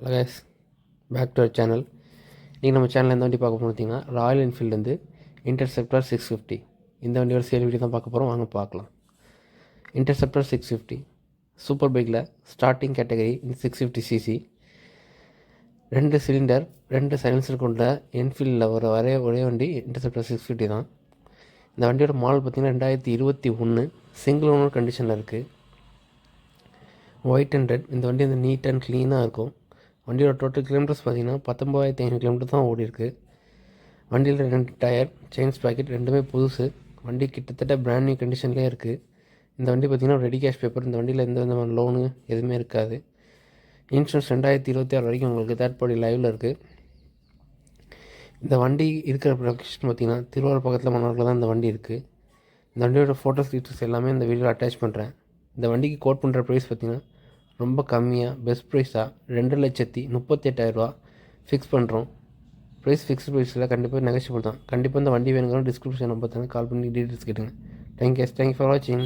Hello guys, back to our channel. இன்றைக்கி நம்ம சேனலில் எந்த வண்டி பார்க்க போகிறோம் பார்த்தீங்கன்னா, ராயல் என்ஃபீல்டு இன்டர்செப்டார் 650. இந்த வண்டியோட சேல் வீடியோ தான் பார்க்க போகிறோம், வாங்க பார்க்கலாம். இன்டர்செப்டார் 650 சூப்பர் பைக்கில் starting category 650cc, 2 cylinder 2 silencer கொண்ட என்ஃபீல்டில் ஒரே வண்டி இன்டர்செப்டார் 650 தான். இந்த வண்டியோட மாடல் பார்த்திங்கன்னா 2021 சிங்கிள் ஓனர் கண்டிஷனில் இருக்குது. White and red. இந்த வண்டி வந்து நீட் அண்ட் க்ளீனாக இருக்கும். வண்டியோட டோட்டல் கிலோமீட்டர்ஸ் பார்த்திங்கன்னா 19,500 கிலோமீட்டர் தான் ஓடி இருக்குது. வண்டியில் 2 டயர், செயின் ஸ்ப்ராக்கெட் ரெண்டுமே புதுசு. வண்டி கிட்டத்தட்ட பிராண்ட் நியூ கண்டிஷன்லேயே இருக்குது. இந்த வண்டி பார்த்திங்கன்னா ரெடி கேஷ் பேப்பர். இந்த வண்டியில் எந்த விதமான லோனு எதுவுமே இருக்காது. இன்சூரன்ஸ் 2026 வரைக்கும் உங்களுக்கு தேர்ட் பார்ட்டி லைவில் இருக்குது. இந்த வண்டி இருக்கிற லொக்கேஷன் பார்த்திங்கன்னா திருவாரூர் பக்கத்தில் மன்னரில் தான் இந்த வண்டி இருக்குது. இந்த வண்டியோட ஃபோட்டோஸ் டீட்டெயில்ஸ் எல்லாமே இந்த வீடியோவில் அட்டாச் பண்ணுறேன். இந்த வண்டிக்கு கோட் பண்ணுற ப்ரைஸ் பார்த்திங்கன்னா ரொம்ப கம்மியாக பெஸ்ட் ப்ரைஸாக 2,38,000 ஃபிக்ஸ் பண்ணுறோம். ப்ரைஸ் ஃபிக்ஸ்ட் ப்ரைஸில் கண்டிப்பாக நெகோஷியபிள் தான். கண்டிப்பாக இந்த வண்டி வேணுங்கிறோம் டிஸ்கிரிப்ஷன் நம்பர் தாங்க, கால் பண்ணி டீட்டெயில்ஸ் கேட்டுங்க. தேங்க்யூ ஃபார் வாட்சிங்.